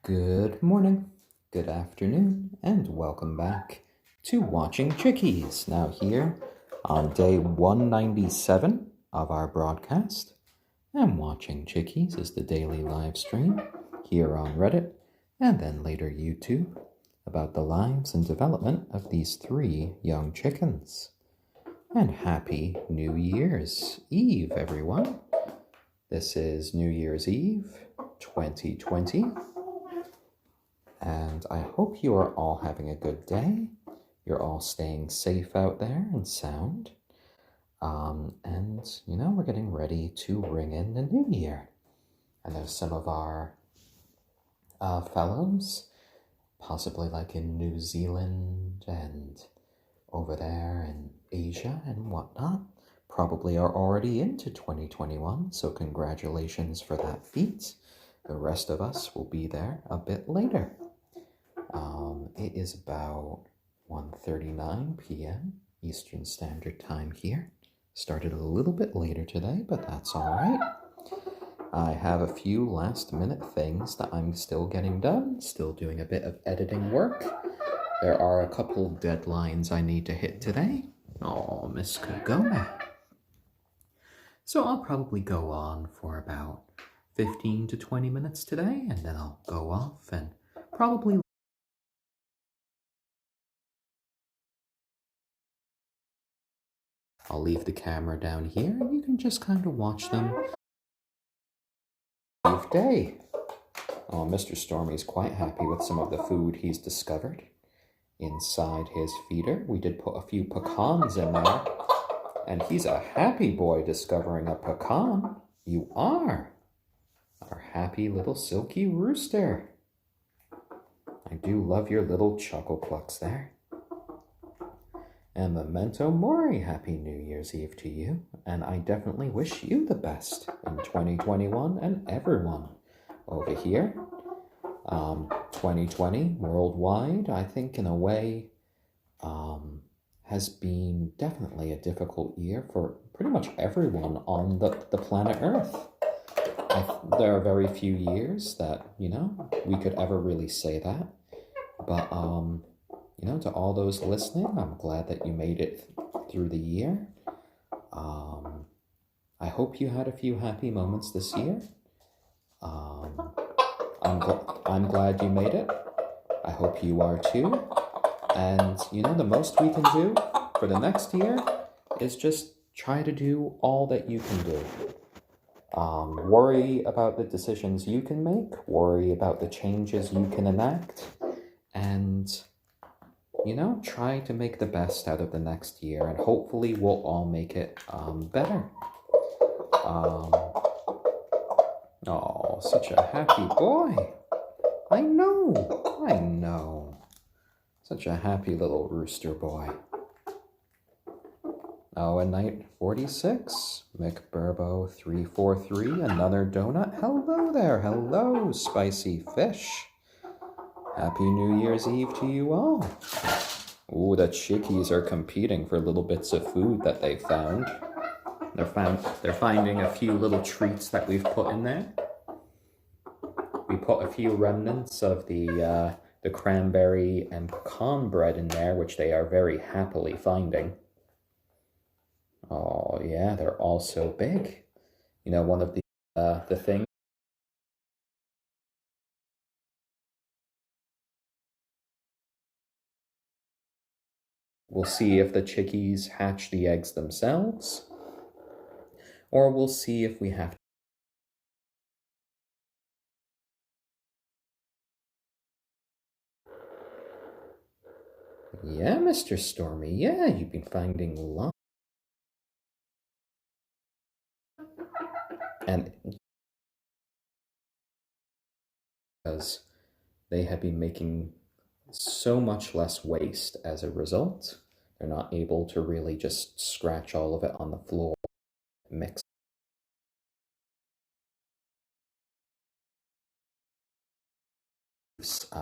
Good morning, good afternoon, and welcome back to Watching Chickies. Now here on day 197 of our broadcast, and Watching Chickies is the daily live stream here on Reddit and then later YouTube about the lives and development of these three young chickens. And happy New Year's Eve, everyone. This is New Year's Eve 2020. And I hope you are all having a good day. You're all staying safe out there and sound. We're getting ready to ring in the new year. And there's some of our fellows, possibly like in New Zealand and over there in Asia and whatnot, probably are already into 2021. So congratulations for that feat. The rest of us will be there a bit later. It is about 1:39 p.m. Eastern Standard Time here. Started a little bit later today, but that's all right. I have a few last-minute things that I'm still getting done, still doing a bit of editing work. There are a couple deadlines I need to hit today. Oh, Miss Kagome. So I'll probably go on for about 15 to 20 minutes today, and then I'll go off and probably I'll leave the camera down here and you can just kind of watch them. Safe day. Oh, Mr. Stormy's quite happy with some of the food he's discovered inside his feeder. We did put a few pecans in there, and he's a happy boy discovering a pecan. You are. Our happy little silky rooster. I do love your little chuckle clucks there. And Memento Mori, Happy New Year's Eve to you. And I definitely wish you the best in 2021 and everyone over here. 2020 worldwide, I think in a way, has been definitely a difficult year for pretty much everyone on the planet Earth. There are very few years that, we could ever really say that. But, to all those listening, I'm glad that you made it through the year. I hope you had a few happy moments this year. I'm glad you made it. I hope you are too. And, the most we can do for the next year is just try to do all that you can do. Worry about the decisions you can make, worry about the changes you can enact, and, try to make the best out of the next year, and hopefully we'll all make it better. Oh, such a happy boy. I know. Such a happy little rooster boy. Oh, and night 46, McBurbo 343, another donut. Hello there, hello, spicy fish. Happy New Year's Eve to you all. Ooh, the chickies are competing for little bits of food that they found. They're finding a few little treats that we've put in there. We put a few remnants of the cranberry and pecan bread in there, which they are very happily finding. Oh yeah, they're all so big. One of the things. We'll see if the chickies hatch the eggs themselves, or we'll see if we have to. Yeah, Mr. Stormy, yeah, you've been finding lots. And because they have been making so much less waste as a result, they're not able to really just scratch all of it on the floor, mix.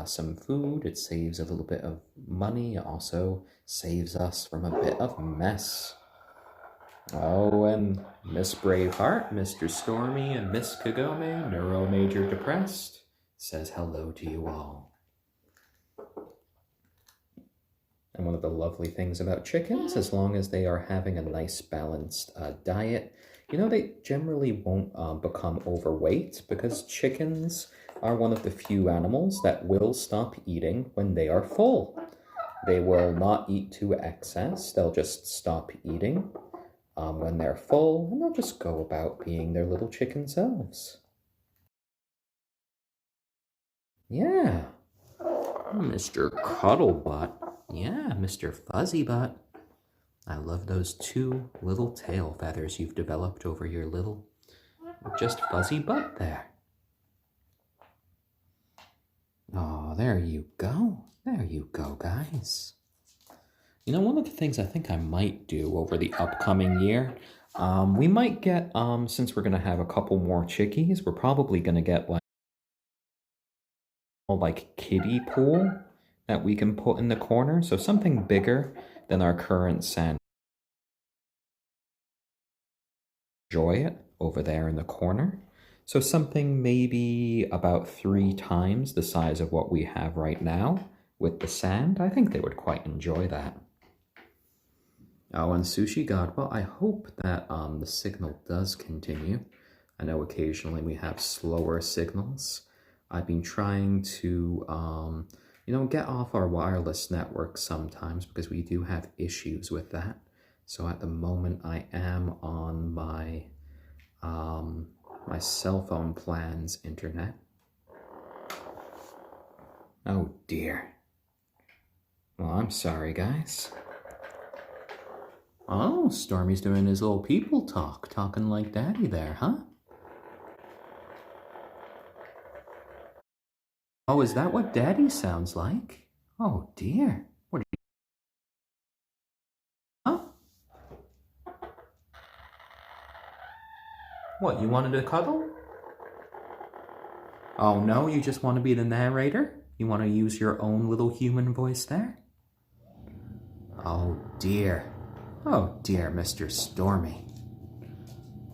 Some food, it saves a little bit of money, it also saves us from a bit of mess. Oh, and Miss Braveheart, Mr. Stormy, and Miss Kagome, neuro major depressed. says hello to you all. And one of the lovely things about chickens, as long as they are having a nice balanced diet, you know, they generally won't become overweight, because chickens are one of the few animals that will stop eating when they are full. They will not eat to excess. They'll just stop eating when they're full, and they'll just go about being their little chicken selves. Yeah. Mr. Cuddlebutt. Yeah, Mr. Fuzzybutt. I love those two little tail feathers you've developed over your little, just fuzzy butt there. Oh, there you go. There you go, guys. You know, one of the things I think I might do over the upcoming year, we might get, since we're going to have a couple more chickies, we're probably going to get like kiddie pool that we can put in the corner. So something bigger than our current sand. Enjoy it over there in the corner. So something maybe about 3 times the size of what we have right now with the sand. I think they would quite enjoy that. Oh, and Sushi God, well, I hope that the signal does continue. I know occasionally we have slower signals. I've been trying to, you know, get off our wireless network sometimes because we do have issues with that. So at the moment I am on my my cell phone plan's internet. Oh dear. Well, I'm sorry, guys. Oh, Stormy's doing his little people talk, talking like Daddy there, huh? Oh, is that what Daddy sounds like? Oh dear. What are you... Huh? What, you wanted to cuddle? Oh no, you just want to be the narrator? You want to use your own little human voice there? Oh dear. Oh dear, Mr. Stormy.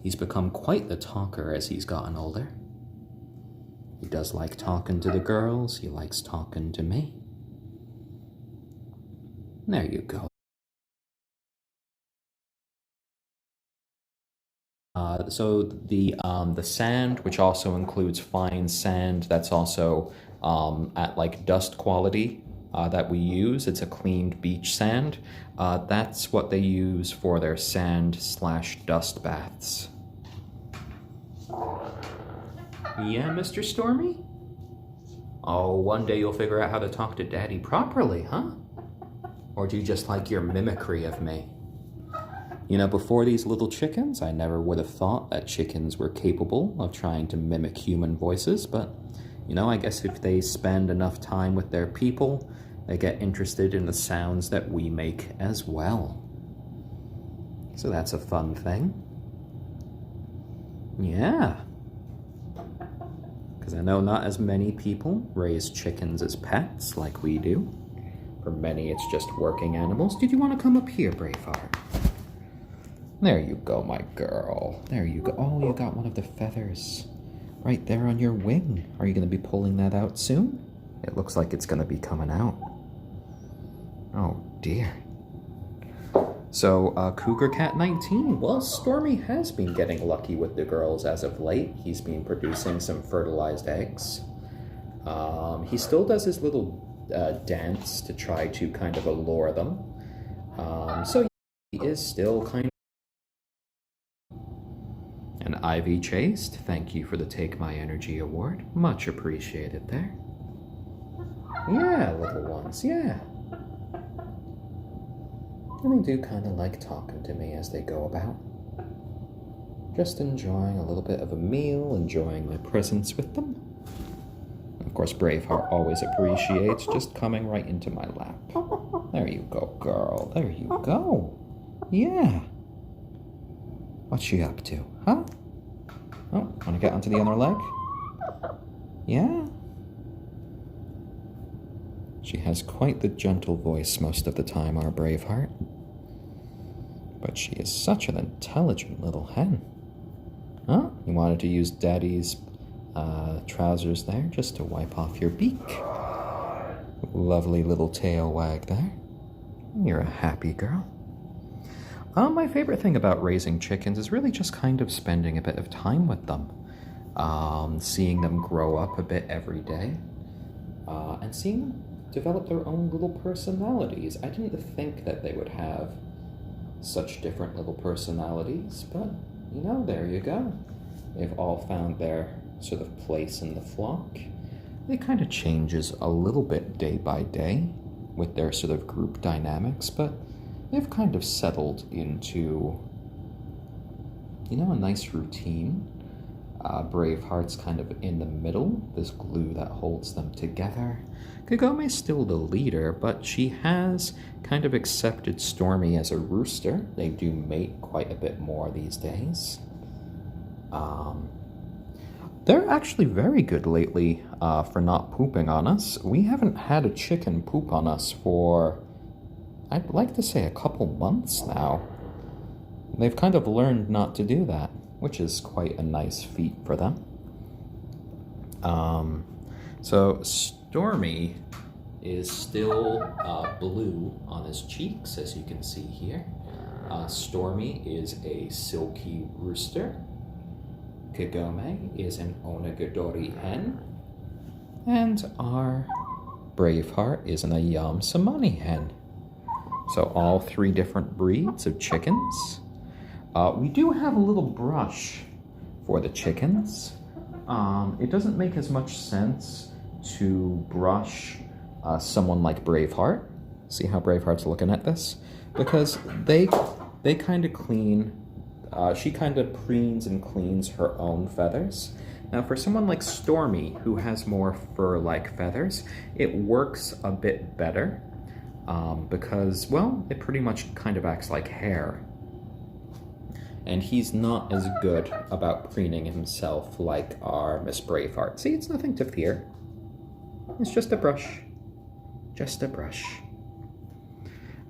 He's become quite the talker as he's gotten older. He does like talking to the girls. He likes talking to me. There you go. So the sand, which also includes fine sand, that's also at like dust quality that we use. It's a cleaned beach sand. That's what they use for their sand/dust baths. Yeah, Mr. Stormy? Oh, one day you'll figure out how to talk to Daddy properly, huh? Or do you just like your mimicry of me? You know, before these little chickens, I never would have thought that chickens were capable of trying to mimic human voices, but, you know, I guess if they spend enough time with their people, they get interested in the sounds that we make as well. So that's a fun thing. Yeah. Because I know not as many people raise chickens as pets like we do. For many, it's just working animals. Did you want to come up here, Braveheart? There you go, my girl. There you go. Oh, you got one of the feathers right there on your wing. Are you going to be pulling that out soon? It looks like it's going to be coming out. Oh, dear. So, Cougar Cat 19. Well, Stormy has been getting lucky with the girls as of late. He's been producing some fertilized eggs. He still does his little dance to try to kind of allure them. So he is still kind of... And Ivy Chased, thank you for the Take My Energy award. Much appreciated there. Yeah, little ones, yeah. And they do kind of like talking to me as they go about. Just enjoying a little bit of a meal, enjoying my presence with them. Of course, Braveheart always appreciates just coming right into my lap. There you go, girl. There you go. Yeah. What's she up to, huh? Oh, want to get onto the other leg? Yeah. She has quite the gentle voice most of the time, our Braveheart. But she is such an intelligent little hen. Huh? You wanted to use Daddy's trousers there just to wipe off your beak. Lovely little tail wag there. You're a happy girl. My favorite thing about raising chickens is really just kind of spending a bit of time with them. Seeing them grow up a bit every day. And seeing them develop their own little personalities. I didn't think that they would have such different little personalities, but, you know, there you go. They've all found their sort of place in the flock. It kind of changes a little bit day by day with their sort of group dynamics, but they've kind of settled into, you know, a nice routine. Braveheart's kind of in the middle, this glue that holds them together. Kagome's still the leader, but she has kind of accepted Stormy as a rooster. They do mate quite a bit more these days. They're actually very good lately for not pooping on us. We haven't had a chicken poop on us for, I'd like to say, a couple months now. They've kind of learned not to do that, which is quite a nice feat for them. So Stormy is still blue on his cheeks, as you can see here. Stormy is a silkie rooster. Kagome is an onagadori hen. And our Braveheart is an ayam cemeni hen. So all three different breeds of chickens. We do have a little brush for the chickens. It doesn't make as much sense to brush someone like Braveheart. See how Braveheart's looking at this? Because they kind of clean, she kind of preens and cleans her own feathers. Now for someone like Stormy, who has more fur-like feathers, it works a bit better because, well, it pretty much kind of acts like hair. And he's not as good about preening himself like our Miss Braveheart. See, it's nothing to fear. It's just a brush. Just a brush.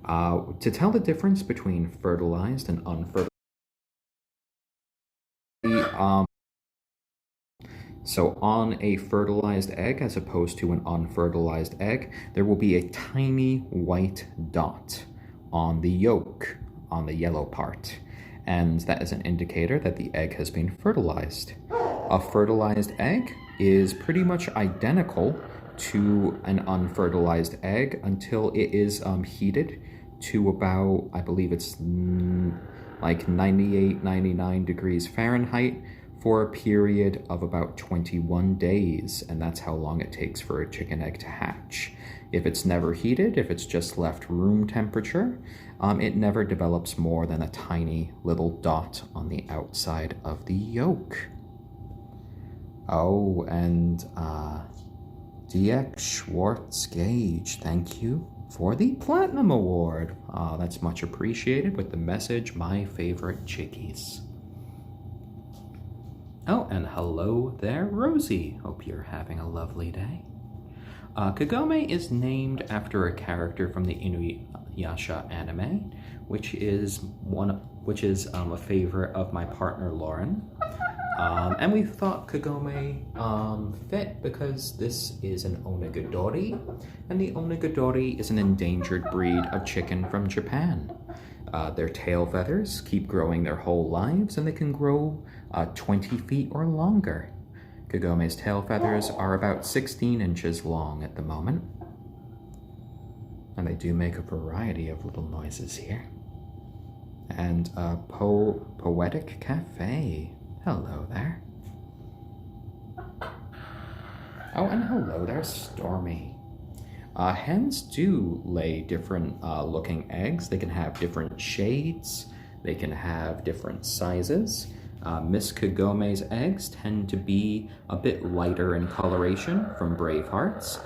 To tell the difference between fertilized and unfertilized, so on a fertilized egg as opposed to an unfertilized egg, there will be a tiny white dot on the yolk, on the yellow part. And that is an indicator that the egg has been fertilized. A fertilized egg is pretty much identical to an unfertilized egg until it is heated to about, I believe it's like 98, 99 degrees Fahrenheit for a period of about 21 days, and that's how long it takes for a chicken egg to hatch. If it's never heated, if it's just left room temperature, it never develops more than a tiny little dot on the outside of the yolk. Oh, and DX Schwartz Gage, thank you for the Platinum Award. That's much appreciated with the message, my favorite chickies. Oh, and hello there, Rosie. Hope you're having a lovely day. Kagome is named after a character from the Inuyasha anime, which is a favorite of my partner Lauren. And we thought Kagome fit because this is an onagadori, and the onagadori is an endangered breed of chicken from Japan. Their tail feathers keep growing their whole lives, and they can grow 20 feet or longer. Kagome's tail feathers are about 16 inches long at the moment. And they do make a variety of little noises here. And Poetic Cafe. Hello there. Oh, and hello there, Stormy. Hens do lay different looking eggs. They can have different shades. They can have different sizes. Miss Kagome's eggs tend to be a bit lighter in coloration from Braveheart's.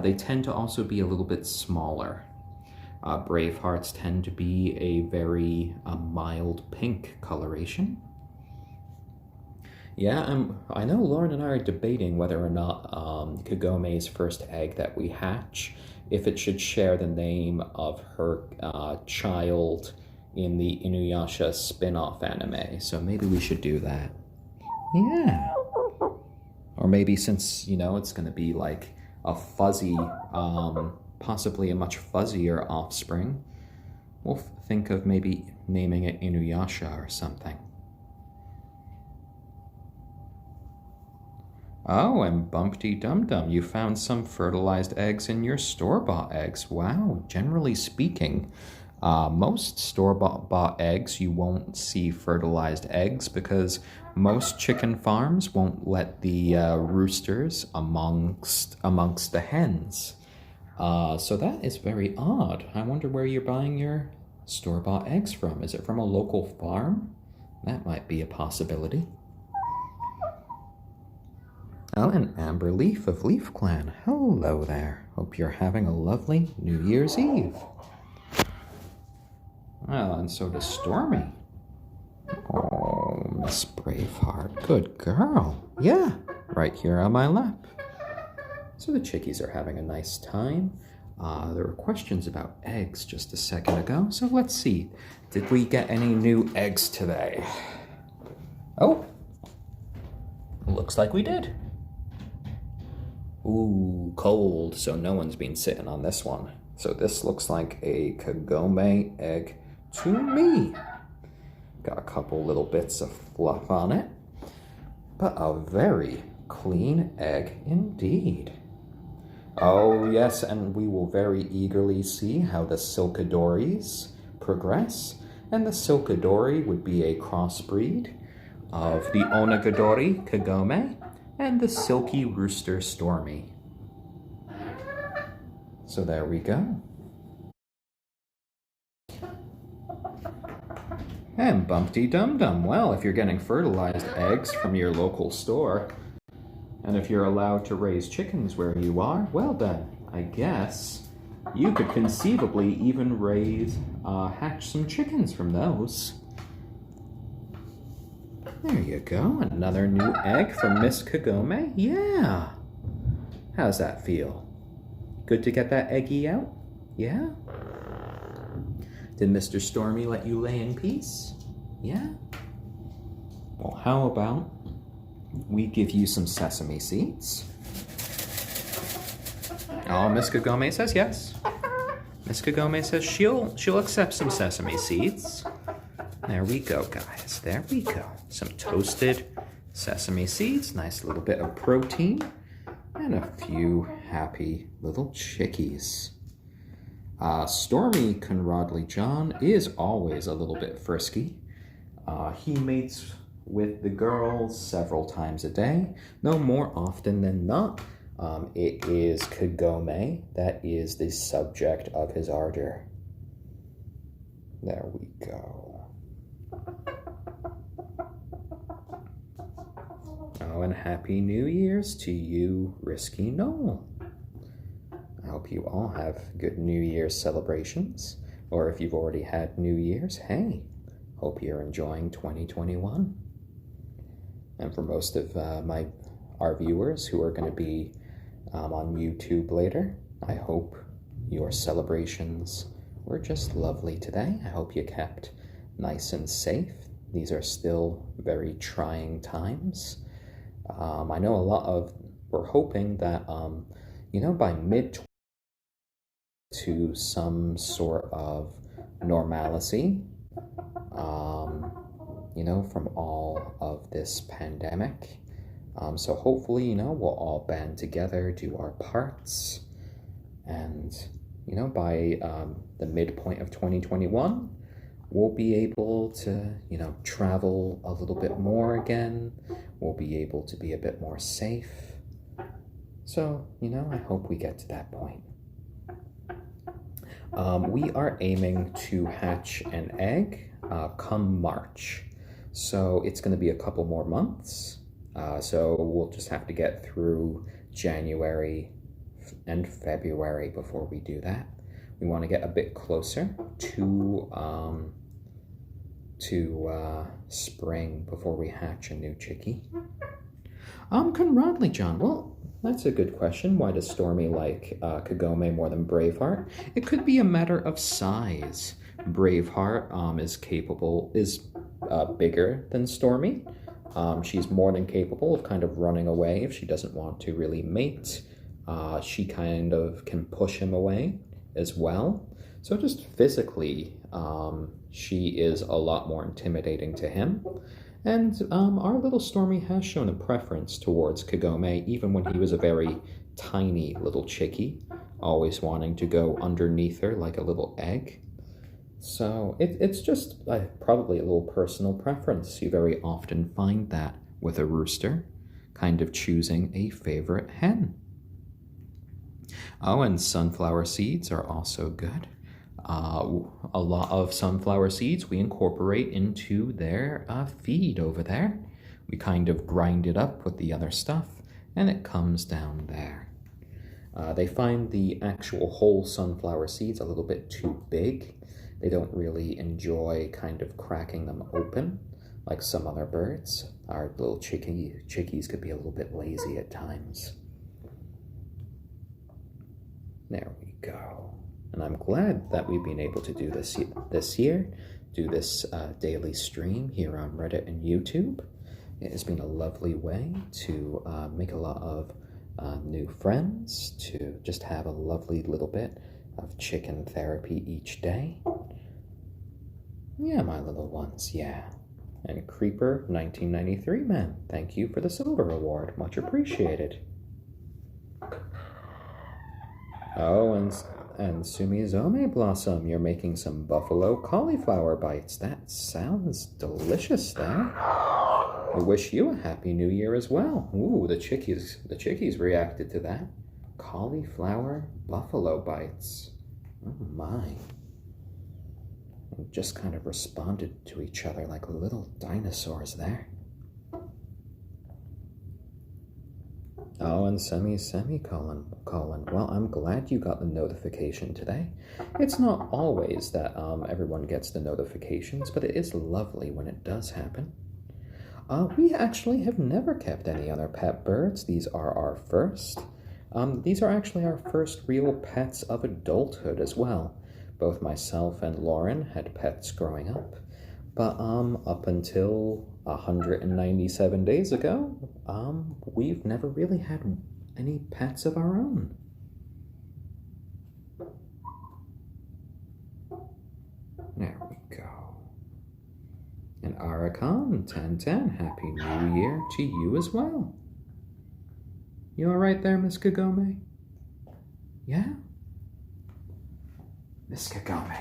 They tend to also be a little bit smaller. Braveheart's tend to be a very mild pink coloration. Yeah, I know Lauren and I are debating whether or not Kagome's first egg that we hatch, if it should share the name of her child in the Inuyasha spin-off anime. So maybe we should do that. Yeah. Or maybe since, it's going to be like a fuzzy, possibly a much fuzzier offspring, we'll think of maybe naming it Inuyasha or something. Oh, and Bumpty Dum Dum, you found some fertilized eggs in your store-bought eggs. Wow, generally speaking, most store-bought eggs, you won't see fertilized eggs because most chicken farms won't let the roosters amongst the hens. So that is very odd. I wonder where you're buying your store-bought eggs from. Is it from a local farm? That might be a possibility. Oh, and Amber Leaf of Leaf Clan. Hello there. Hope you're having a lovely New Year's Eve. Well, and so does Stormy. Oh, Miss Braveheart. Good girl. Yeah, right here on my lap. So the chickies are having a nice time. There were questions about eggs just a second ago, so let's see. Did we get any new eggs today? Oh, looks like we did. Ooh, cold, so no one's been sitting on this one. So this looks like a Kagome egg to me. Got a couple little bits of fluff on it, but a very clean egg indeed. Oh yes, and we will very eagerly see how the silkadoris progress. And the silkadori would be a crossbreed of the onagadori Kagome and the silky rooster Stormy. So there we go. And Bumpty Dum Dum. Well, if you're getting fertilized eggs from your local store, and if you're allowed to raise chickens where you are, well then, I guess you could conceivably even hatch some chickens from those. There you go, another new egg from Miss Kagome. Yeah. How's that feel? Good to get that eggy out? Yeah? Did Mr. Stormy let you lay in peace? Yeah? Well, how about we give you some sesame seeds? Oh, Miss Kagome says yes. Miss Kagome says she'll accept some sesame seeds. There we go, guys. There we go. Some toasted sesame seeds, nice little bit of protein, and a few happy little chickies. Stormy Conrodley John is always a little bit frisky. He mates with the girls several times a day, no more often than not. It is Kagome that is the subject of his ardor. There we go. Oh, and Happy New Year's to you, Risky Noel. I hope you all have good New Year's celebrations, or if you've already had New Year's, hey, hope you're enjoying 2021. And for most of our viewers who are going to be on YouTube later, I hope your celebrations were just lovely today. I hope you kept nice and safe. These are still very trying times. I know we're hoping that, by mid to some sort of normalcy, from all of this pandemic. So hopefully, we'll all band together, do our parts, and, by the midpoint of 2021, we'll be able to, travel a little bit more again. We'll be able to be a bit more safe. So, I hope we get to that point. We are aiming to hatch an egg come March. So it's going to be a couple more months. So we'll just have to get through January and February before we do that. We want to get a bit closer to spring before we hatch a new chickie. Conrodley John, well, that's a good question. Why does Stormy like Kagome more than Braveheart? It could be a matter of size. Braveheart is bigger than Stormy. She's more than capable of kind of running away if she doesn't want to really mate. She kind of can push him away as well. So just physically, she is a lot more intimidating to him. And our little Stormy has shown a preference towards Kagome, even when he was a very tiny little chickie, always wanting to go underneath her like a little egg. So it's just probably a little personal preference. You very often find that with a rooster, kind of choosing a favorite hen. Oh, and sunflower seeds are also good. A lot of sunflower seeds we incorporate into their feed over there. We kind of grind it up with the other stuff, and it comes down there. They find the actual whole sunflower seeds a little bit too big. They don't really enjoy kind of cracking them open like some other birds. Our little chickies could be a little bit lazy at times. There we go. And I'm glad that we've been able to do this year, do this daily stream here on Reddit and YouTube. It has been a lovely way to make a lot of new friends, to just have a lovely little bit of chicken therapy each day. Yeah, my little ones, yeah. And Creeper 1993, man, thank you for the silver award. Much appreciated. Oh, and Sumizome Blossom, you're making some buffalo cauliflower bites. That sounds delicious there. I wish you a happy new year as well. Ooh, the chickies reacted to that. Cauliflower buffalo bites. Oh my. And just kind of responded to each other like little dinosaurs there. Oh, and semicolon. Well, I'm glad you got the notification today. It's not always that everyone gets the notifications, but it is lovely when it does happen. We actually have never kept any other pet birds. These are our first. These are actually our first real pets of adulthood as well. Both myself and Lauren had pets growing up. But up until 197 days ago, we've never really had any pets of our own. There we go. And Arakan 1010, Happy New Year to you as well. You all right there, Miss Kagome? Yeah? Miss Kagome.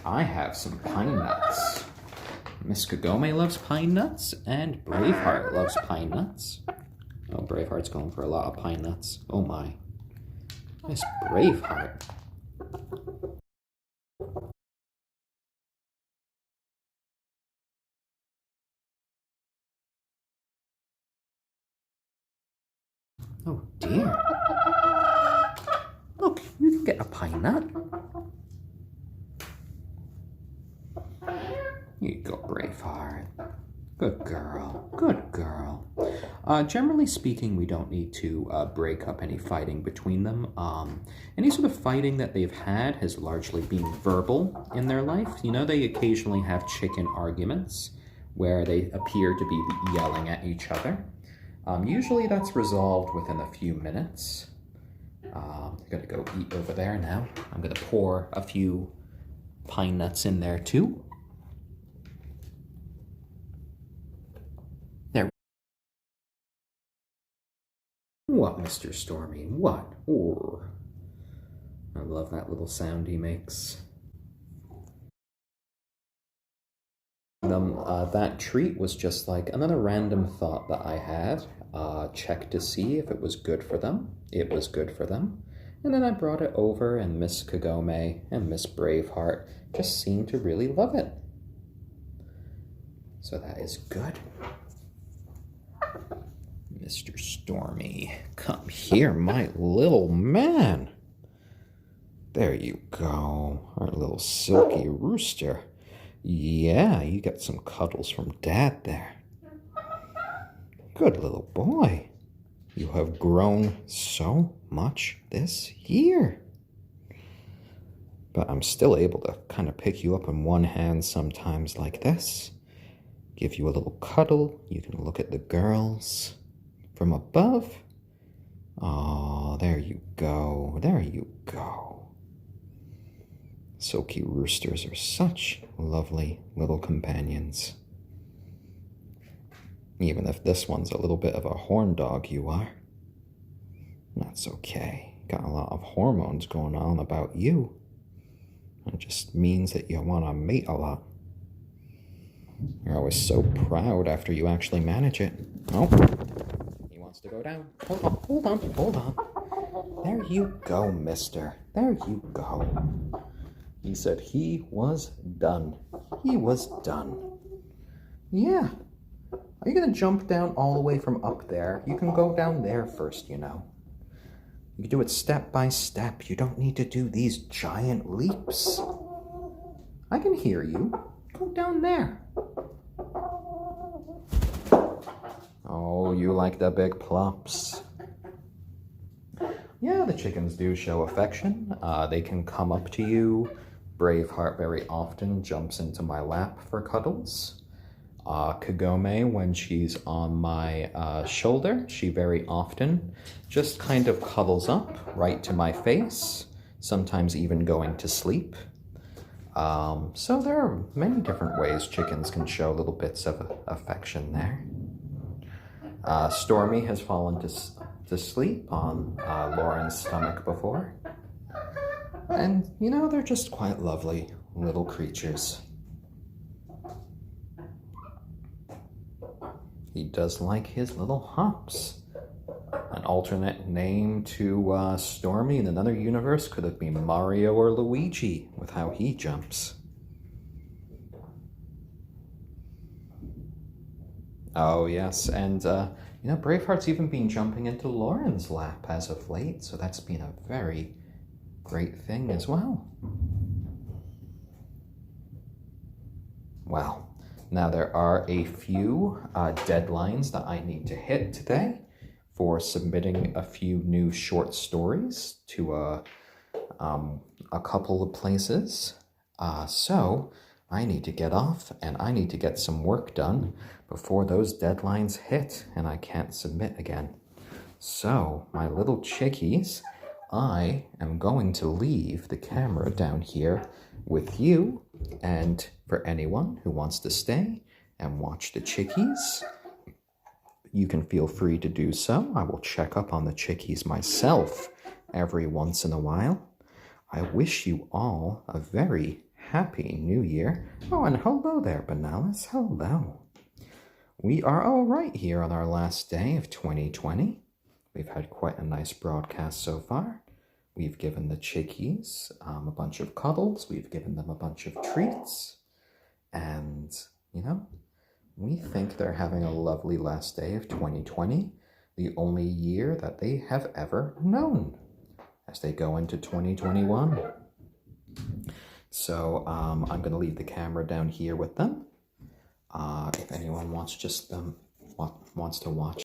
I have some pine nuts. Miss Kagome loves pine nuts, and Braveheart loves pine nuts. Oh, Braveheart's going for a lot of pine nuts. Oh my. Miss Braveheart. Oh dear. Look, you can get a pine nut. Here you go, Braveheart. Good girl. Good girl. Generally speaking, we don't need to break up any fighting between them. Any sort of fighting that they've had has largely been verbal in their life. You know, they occasionally have chicken arguments where they appear to be yelling at each other. Usually that's resolved within a few minutes. I'm gonna go eat over there now. I'm gonna pour a few pine nuts in there too. There. What, Mr. Stormy? What? Ooh. I love that little sound he makes. That treat was just like another random thought that I had. Checked to see if it was good for them. It was good for them. And then I brought it over, and Miss Kagome and Miss Braveheart just seemed to really love it. So that is good. Mr. Stormy, come here, my little man. There you go, our little silky rooster. Yeah, you got some cuddles from Dad there. Good little boy. You have grown so much this year. But I'm still able to kind of pick you up in one hand sometimes like this. give you a little cuddle. You can look at the girls from above. Oh, there you go. There you go. Silky roosters are such lovely little companions. Even if this one's a little bit of a horn dog, you are. That's okay. Got a lot of hormones going on about you. It just means that you want to mate a lot. You're always so proud after you actually manage it. Oh, he wants to go down. Hold on, hold on, hold on. There you go, mister. There you go. He said he was done. He was done. Yeah. Are you going to jump down all the way from up there? You can go down there first, you know. You can do it step by step. You don't need to do these giant leaps. I can hear you. Go down there. Oh, you like the big plops. Yeah, the chickens do show affection. They can come up to you. Braveheart very often jumps into my lap for cuddles. Kagome, when she's on my shoulder, she very often just kind of cuddles up right to my face, sometimes even going to sleep. So there are many different ways chickens can show little bits of affection there. Stormy has fallen to sleep on Lauren's stomach before. And, you know, they're just quite lovely little creatures. He does like his little hops. An alternate name to Stormy in another universe could have been Mario or Luigi with how he jumps. Oh, yes, and, you know, Braveheart's even been jumping into Lauren's lap as of late, so that's been a very great thing as well. Well, now there are a few deadlines that I need to hit today for submitting a few new short stories to a couple of places. So I need to get off and I need to get some work done before those deadlines hit and I can't submit again. So, my little chickies, I am going to leave the camera down here with you, and for anyone who wants to stay and watch the chickies, you can feel free to do so. I will check up on the chickies myself every once in a while. I wish you all a very happy new year. Oh, and hello there, Benalis. Hello. We are all right here on our last day of 2020. We've had quite a nice broadcast so far. We've given the chickies a bunch of cuddles. We've given them a bunch of treats. And, you know, we think they're having a lovely last day of 2020, the only year that they have ever known as they go into 2021. So I'm going to leave the camera down here with them. If anyone wants to watch